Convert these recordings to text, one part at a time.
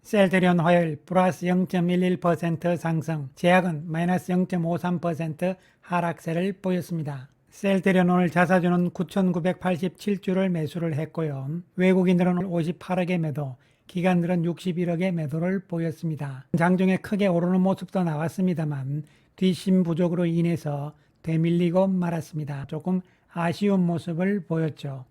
셀트리온 화요일 플러스 0.11% 상승, 제약은 마이너스 0.53% 하락세를 보였습니다. 셀트리온 오늘 자사주는 9,987주를 매수를 했고요. 외국인들은 58억의 매도, 기관들은 61억의 매도를 보였습니다. 장중에 크게 오르는 모습도 나왔습니다만 뒷심 부족으로 인해서 되밀리고 말았습니다. 조금 아쉬운 모습을 보였죠.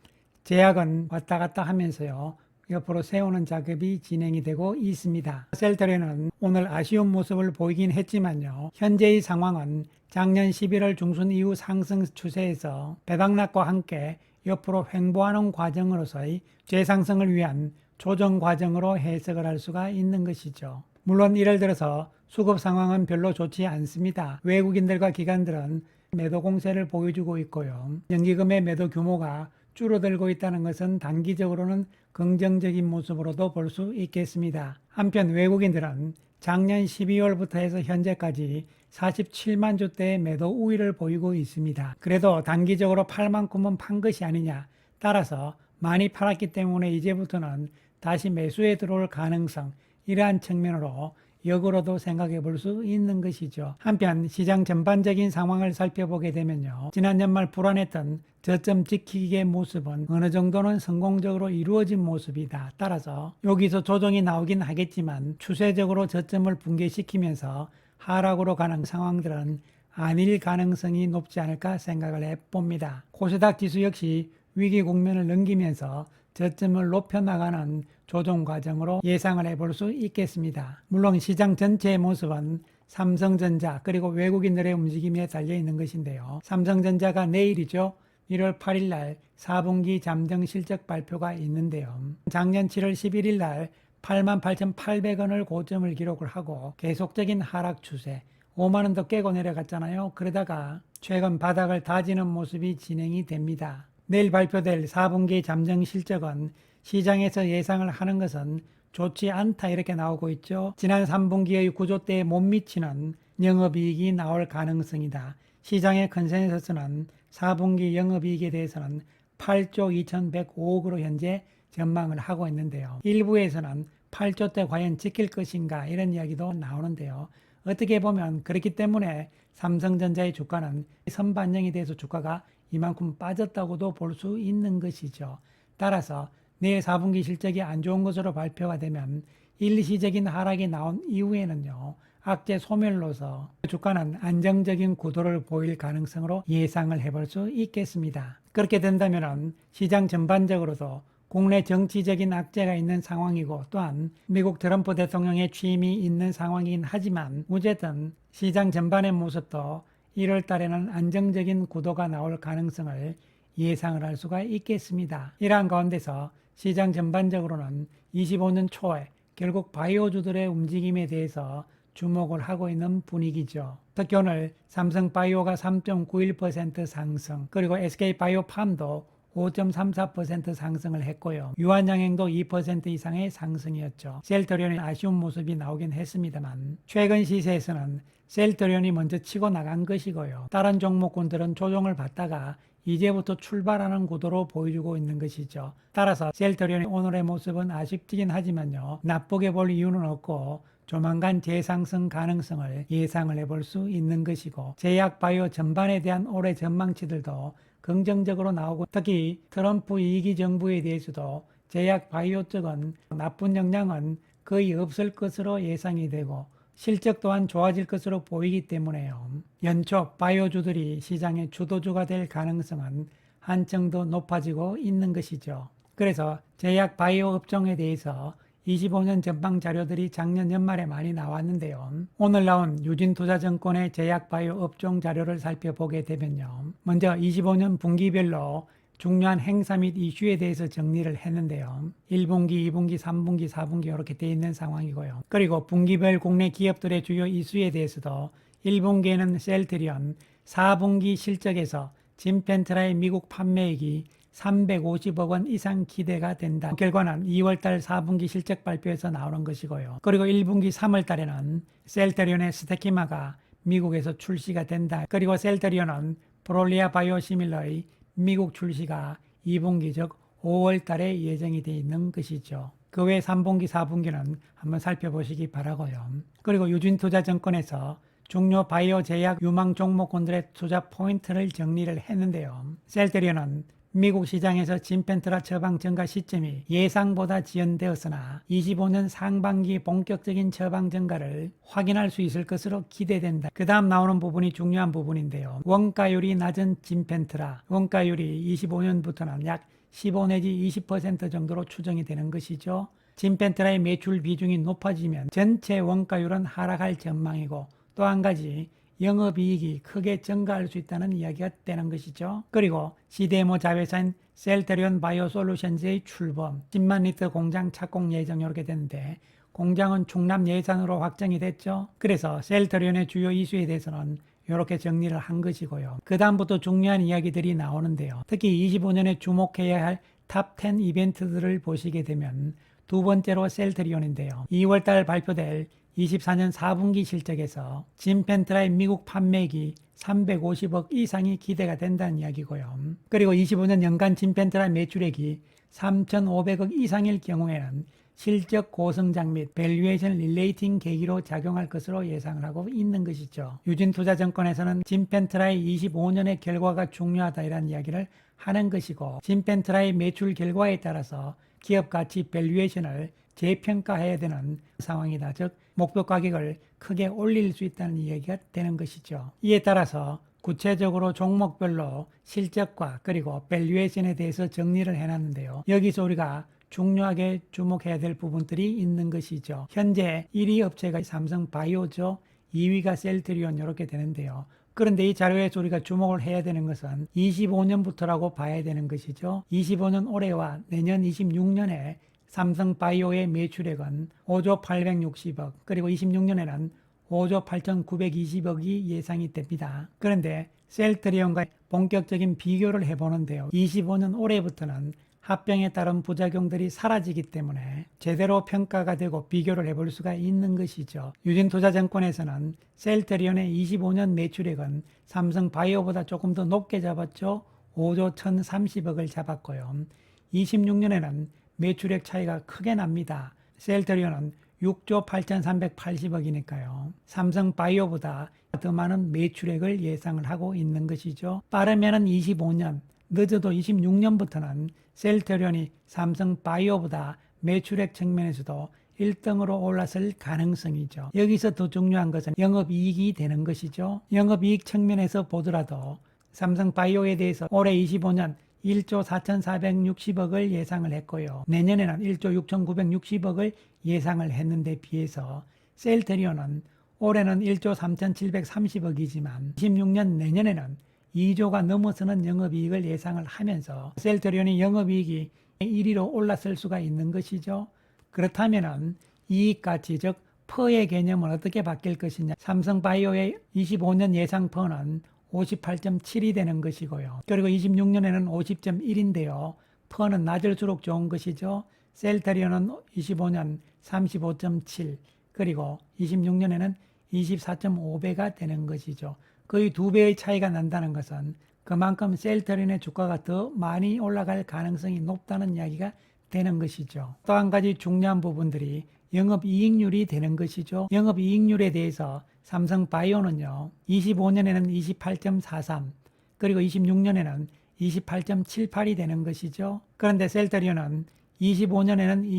제약은 왔다 갔다 하면서요. 옆으로 세우는 작업이 진행이 되고 있습니다. 셀트리온은 오늘 아쉬운 모습을 보이긴 했지만요. 현재의 상황은 작년 11월 중순 이후 상승 추세에서 배당락과 함께 옆으로 횡보하는 과정으로서의 재상승을 위한 조정 과정으로 해석을 할 수가 있는 것이죠. 물론 이를 들어서 수급 상황은 별로 좋지 않습니다. 외국인들과 기관들은 매도 공세를 보여주고 있고요. 연기금의 매도 규모가 줄어들고 있다는 것은 단기적으로는 긍정적인 모습으로도 볼 수 있겠습니다. 한편 외국인들은 작년 12월부터 해서 현재까지 47만 주대의 매도 우위를 보이고 있습니다. 그래도 단기적으로 팔 만큼은 판 것이 아니냐. 따라서 많이 팔았기 때문에 이제부터는 다시 매수에 들어올 가능성, 이러한 측면으로 역으로도 생각해 볼 수 있는 것이죠. 한편 시장 전반적인 상황을 살펴보게 되면요. 지난 연말 불안했던 저점 지키기의 모습은 어느 정도는 성공적으로 이루어진 모습이다. 따라서 여기서 조정이 나오긴 하겠지만 추세적으로 저점을 붕괴시키면서 하락으로 가는 상황들은 아닐 가능성이 높지 않을까 생각을 해봅니다. 코스닥 지수 역시 위기 국면을 넘기면서 저점을 높여나가는 조정 과정으로 예상을 해볼 수 있겠습니다. 물론 시장 전체의 모습은 삼성전자 그리고 외국인들의 움직임에 달려 있는 것인데요. 삼성전자가 내일이죠. 1월 8일 날 4분기 잠정 실적 발표가 있는데요. 작년 7월 11일 날 88,800원을 고점을 기록을 하고 계속적인 하락 추세, 5만원도 깨고 내려갔잖아요. 그러다가 최근 바닥을 다지는 모습이 진행이 됩니다. 내일 발표될 4분기 잠정 실적은 시장에서 예상을 하는 것은 좋지 않다 이렇게 나오고 있죠. 지난 3분기의 구조대에 못 미치는 영업이익이 나올 가능성이다. 시장의 컨센서스는 4분기 영업이익에 대해서는 8조 2,105억으로 현재 전망을 하고 있는데요. 일부에서는 8조대 과연 지킬 것인가 이런 이야기도 나오는데요. 어떻게 보면 그렇기 때문에 삼성전자의 주가는 선반영이 돼서 주가가 이만큼 빠졌다고도 볼 수 있는 것이죠. 따라서 내일 4분기 실적이 안 좋은 것으로 발표가 되면 일시적인 하락이 나온 이후에는요. 악재 소멸로서 주가는 안정적인 구도를 보일 가능성으로 예상을 해볼 수 있겠습니다. 그렇게 된다면 시장 전반적으로도 국내 정치적인 악재가 있는 상황이고 또한 미국 트럼프 대통령의 취임이 있는 상황이긴 하지만 어쨌든 시장 전반의 모습도 1월 달에는 안정적인 구도가 나올 가능성을 예상을 할 수가 있겠습니다. 이러한 가운데서 시장 전반적으로는 25년 초에 결국 바이오주들의 움직임에 대해서 주목을 하고 있는 분위기죠. 특히 오늘 삼성바이오가 3.91% 상승, 그리고 SK바이오팜도 5.34% 상승을 했고요. 유한양행도 2% 이상의 상승이었죠. 셀트리온의 아쉬운 모습이 나오긴 했습니다만 최근 시세에서는 셀트리온이 먼저 치고 나간 것이고요. 다른 종목군들은 조정을 받다가 이제부터 출발하는 구도로 보여주고 있는 것이죠. 따라서 셀트리온의 오늘의 모습은 아쉽긴 하지만요. 나쁘게 볼 이유는 없고 조만간 재상승 가능성을 예상을 해볼 수 있는 것이고 제약바이오 전반에 대한 올해 전망치들도 긍정적으로 나오고 특히 트럼프 2기 정부에 대해서도 제약바이오 쪽은 나쁜 영향은 거의 없을 것으로 예상이 되고 실적 또한 좋아질 것으로 보이기 때문에요. 연초 바이오주들이 시장의 주도주가 될 가능성은 한층 더 높아지고 있는 것이죠. 그래서 제약바이오 업종에 대해서 25년 전망 자료들이 작년 연말에 많이 나왔는데요. 오늘 나온 유진투자증권의 제약바이오 업종 자료를 살펴보게 되면요. 먼저 25년 분기별로 중요한 행사 및 이슈에 대해서 정리를 했는데요. 1분기, 2분기, 3분기, 4분기 이렇게 되어 있는 상황이고요. 그리고 분기별 국내 기업들의 주요 이슈에 대해서도 1분기에는 셀트리온, 4분기 실적에서 진펜트라의 미국 판매액이 350억 원 이상 기대가 된다. 결과는 2월달 4분기 실적 발표에서 나오는 것이고요. 그리고 1분기 3월달에는 셀트리온의 스테키마가 미국에서 출시가 된다. 그리고 셀트리온은 프롤리아 바이오시밀러의 미국 출시가 2분기 즉 5월달에 예정이 되어 있는 것이죠. 그 외 3분기, 4분기는 한번 살펴보시기 바라고요. 그리고 유진투자증권에서 중요 바이오 제약 유망 종목군들의 투자 포인트를 정리를 했는데요. 셀트리온은 미국 시장에서 진펜트라 처방 증가 시점이 예상보다 지연되었으나 25년 상반기 본격적인 처방 증가를 확인할 수 있을 것으로 기대된다. 그 다음 나오는 부분이 중요한 부분인데요. 원가율이 낮은 진펜트라, 원가율이 25년부터는 약 15 내지 20% 정도로 추정이 되는 것이죠. 진펜트라의 매출 비중이 높아지면 전체 원가율은 하락할 전망이고, 또 한 가지 영업이익이 크게 증가할 수 있다는 이야기가 되는 것이죠. 그리고 CDMO 자회사인 셀트리온 바이오솔루션즈의 출범, 10만 리터 공장 착공 예정 이렇게 되는데, 공장은 충남 예산으로 확정이 됐죠. 그래서 셀트리온의 주요 이슈에 대해서는 이렇게 정리를 한 것이고요. 그 다음부터 중요한 이야기들이 나오는데요. 특히 25년에 주목해야 할 탑 10 이벤트들을 보시게 되면 두 번째로 셀트리온인데요. 2월달 발표될 24년 4분기 실적에서 진펜트라의 미국 판매액이 350억 이상이 기대가 된다는 이야기고요. 그리고 25년 연간 진펜트라 매출액이 3,500억 이상일 경우에는 실적 고성장 및 밸류에이션 릴레이팅 계기로 작용할 것으로 예상을 하고 있는 것이죠. 유진투자증권에서는 진펜트라의 25년의 결과가 중요하다 이런 이야기를 하는 것이고, 진펜트라의 매출 결과에 따라서 기업 가치 밸류에이션을 재평가해야 되는 상황이다. 즉 목표 가격을 크게 올릴 수 있다는 이야기가 되는 것이죠. 이에 따라서 구체적으로 종목별로 실적과 그리고 밸류에이션에 대해서 정리를 해놨는데요. 여기서 우리가 중요하게 주목해야 될 부분들이 있는 것이죠. 현재 1위 업체가 삼성바이오죠. 2위가 셀트리온 이렇게 되는데요. 그런데 이 자료에서 우리가 주목을 해야 되는 것은 25년부터라고 봐야 되는 것이죠. 25년 올해와 내년 26년에 삼성바이오의 매출액은 5조 860억, 그리고 26년에는 5조 8,920억이 예상이 됩니다. 그런데 셀트리온과 본격적인 비교를 해보는데요. 25년 올해부터는 합병에 따른 부작용들이 사라지기 때문에 제대로 평가가 되고 비교를 해볼 수가 있는 것이죠. 유진투자증권에서는 셀트리온의 25년 매출액은 삼성바이오보다 조금 더 높게 잡았죠. 5조 1,030억을 잡았고요. 26년에는 매출액 차이가 크게 납니다. 셀트리온은 6조 8,380억이니까요. 삼성바이오보다 더 많은 매출액을 예상을 하고 있는 것이죠. 빠르면은 25년, 늦어도 26년부터는 셀트리온이 삼성바이오보다 매출액 측면에서도 1등으로 올라설 가능성이죠. 여기서 더 중요한 것은 영업이익이 되는 것이죠. 영업이익 측면에서 보더라도 삼성바이오에 대해서 올해 25년 1조 4,460억을 예상을 했고요. 내년에는 1조 6,960억을 예상을 했는데 비해서 셀트리온은 올해는 1조 3,730억이지만 26년 내년에는 2조가 넘어서는 영업이익을 예상을 하면서 셀트리온이 영업이익이 1위로 올라설 수가 있는 것이죠. 그렇다면 이익가치 즉 퍼의 개념은 어떻게 바뀔 것이냐. 삼성바이오의 25년 예상 퍼는 58.7이 되는 것이고요. 그리고 26년에는 50.1인데요. 퍼는 낮을수록 좋은 것이죠. 셀트리온은 25년 35.7, 그리고 26년에는 24.5배가 되는 것이죠. 거의 2배의 차이가 난다는 것은 그만큼 셀트리온의 주가가 더 많이 올라갈 가능성이 높다는 이야기가 되는 것이죠. 또 한 가지 중요한 부분들이 영업이익률이 되는 것이죠. 영업이익률에 대해서 삼성바이오는요, 25년에는 28.43, 그리고 26년에는 28.78이 되는 것이죠. 그런데 셀트리온은 25년에는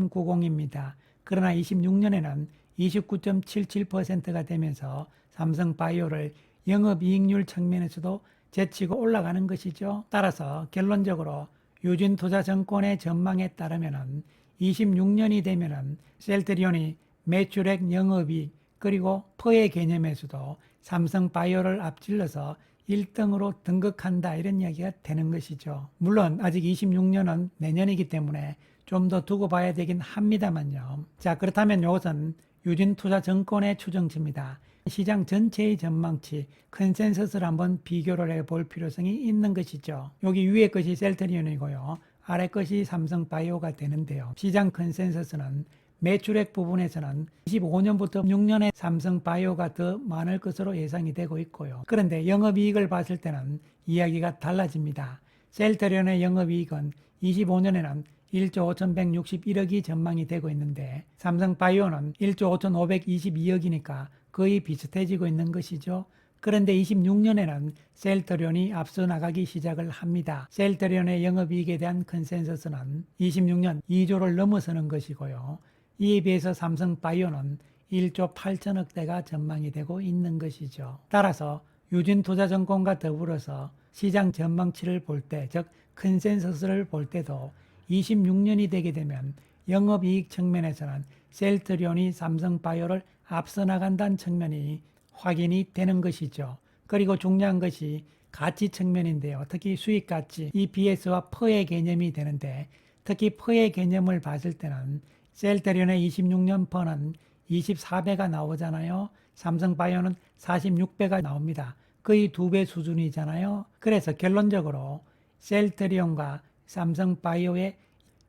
26.90입니다. 그러나 26년에는 29.77%가 되면서 삼성바이오를 영업이익률 측면에서도 제치고 올라가는 것이죠. 따라서 결론적으로 유진투자증권의 전망에 따르면은 26년이 되면은 셀트리온이 매출액, 영업이익, 그리고 퍼의 개념에서도 삼성바이오를 앞질러서 1등으로 등극한다 이런 이야기가 되는 것이죠. 물론 아직 26년은 내년이기 때문에 좀 더 두고 봐야 되긴 합니다만요. 자, 그렇다면 이것은 유진투자증권의 추정치입니다. 시장 전체의 전망치, 컨센서스를 한번 비교를 해볼 필요성이 있는 것이죠. 여기 위에 것이 셀트리온이고요. 아래 것이 삼성바이오가 되는데요. 시장 컨센서스는 매출액 부분에서는 25년부터 6년에 삼성바이오가 더 많을 것으로 예상이 되고 있고요. 그런데 영업이익을 봤을 때는 이야기가 달라집니다. 셀트리온의 영업이익은 25년에는 1조 5,161억이 전망이 되고 있는데 삼성바이오는 1조 5,522억이니까 거의 비슷해지고 있는 것이죠. 그런데 26년에는 셀트리온이 앞서 나가기 시작을 합니다. 셀트리온의 영업이익에 대한 컨센서스는 26년 2조를 넘어서는 것이고요. 이에 비해서 삼성바이오는 1조 8천억대가 전망이 되고 있는 것이죠. 따라서 유진투자증권과 더불어서 시장 전망치를 볼 때, 즉 컨센서스를 볼 때도 26년이 되게 되면 영업이익 측면에서는 셀트리온이 삼성바이오를 앞서 나간다는 측면이 확인이 되는 것이죠. 그리고 중요한 것이 가치 측면인데요. 특히 수익가치, EPS와 퍼의 개념이 되는데 특히 퍼의 개념을 봤을 때는 셀트리온의 26년 퍼는 24배가 나오잖아요. 삼성바이오는 46배가 나옵니다. 거의 2배 수준이잖아요. 그래서 결론적으로 셀트리온과 삼성바이오의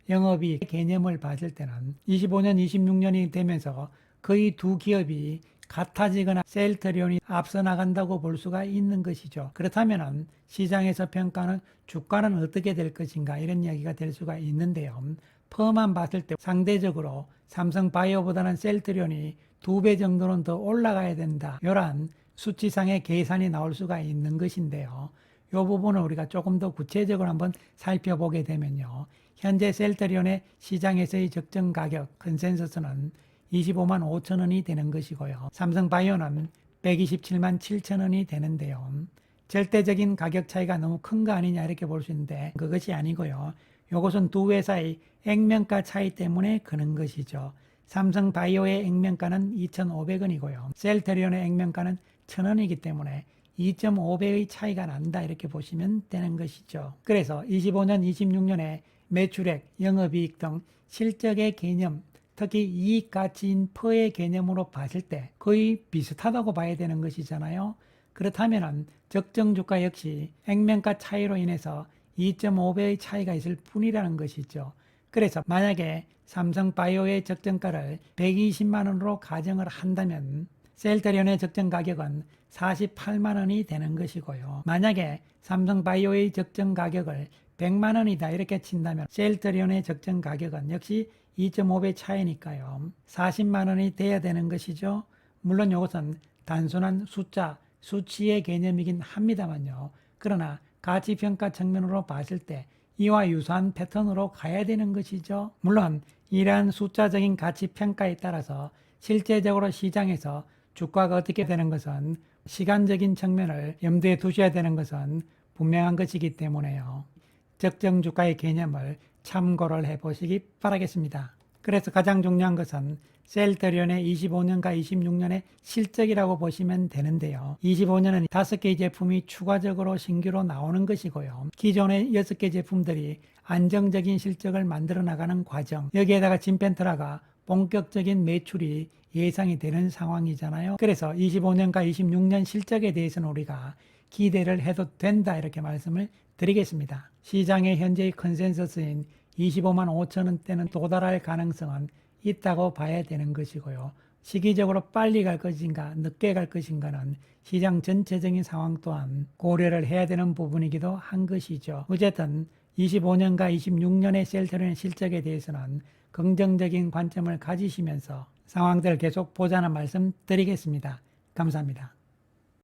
영업이익 개념을 봤을 때는 25년, 26년이 되면서 거의 두 기업이 같아지거나 셀트리온이 앞서 나간다고 볼 수가 있는 것이죠. 그렇다면 시장에서 평가는 주가는 어떻게 될 것인가 이런 이야기가 될 수가 있는데요. 퍼만 봤을 때 상대적으로 삼성바이오보다는 셀트리온이 2배 정도는 더 올라가야 된다. 이러한 수치상의 계산이 나올 수가 있는 것인데요. 이 부분을 우리가 조금 더 구체적으로 한번 살펴보게 되면요. 현재 셀트리온의 시장에서의 적정 가격 컨센서스는 25만 5천 원이 되는 것이고요. 삼성바이오는 127만 7천 원이 되는데요. 절대적인 가격 차이가 너무 큰 거 아니냐 이렇게 볼 수 있는데 그것이 아니고요. 이것은 두 회사의 액면가 차이 때문에 그런 것이죠. 삼성바이오의 액면가는 2,500원이고요. 셀트리온의 액면가는 1,000원이기 때문에 2.5배의 차이가 난다 이렇게 보시면 되는 것이죠. 그래서 25년, 26년에 매출액, 영업이익 등 실적의 개념, 특히 이익 가치인 퍼의 개념으로 봤을 때 거의 비슷하다고 봐야 되는 것이잖아요. 그렇다면 적정 주가 역시 액면가 차이로 인해서 2.5배의 차이가 있을 뿐이라는 것이죠. 그래서 만약에 삼성바이오의 적정가를 120만 원으로 가정을 한다면 셀트리온의 적정 가격은 48만 원이 되는 것이고요. 만약에 삼성바이오의 적정 가격을 100만 원이다 이렇게 친다면 셀트리온의 적정 가격은 역시 2.5배 차이니까요. 40만 원이 돼야 되는 것이죠. 물론 이것은 단순한 숫자, 수치의 개념이긴 합니다만요. 그러나 가치평가 측면으로 봤을 때 이와 유사한 패턴으로 가야 되는 것이죠. 물론 이러한 숫자적인 가치평가에 따라서 실제적으로 시장에서 주가가 어떻게 되는 것은 시간적인 측면을 염두에 두셔야 되는 것은 분명한 것이기 때문에요. 적정 주가의 개념을 참고를 해보시기 바라겠습니다. 그래서 가장 중요한 것은 셀트리온의 25년과 26년의 실적이라고 보시면 되는데요. 25년은 5개의 제품이 추가적으로 신규로 나오는 것이고요. 기존의 6개 제품들이 안정적인 실적을 만들어 나가는 과정, 여기에다가 진펜트라가 본격적인 매출이 예상이 되는 상황이잖아요. 그래서 25년과 26년 실적에 대해서는 우리가 기대를 해도 된다 이렇게 말씀을 드리겠습니다. 시장의 현재의 컨센서스인 25만 5천 원대는 도달할 가능성은 있다고 봐야 되는 것이고요. 시기적으로 빨리 갈 것인가 늦게 갈 것인가는 시장 전체적인 상황 또한 고려를 해야 되는 부분이기도 한 것이죠. 어쨌든 25년과 26년의 셀트리온 실적에 대해서는 긍정적인 관점을 가지시면서 상황들을 계속 보자는 말씀 드리겠습니다. 감사합니다.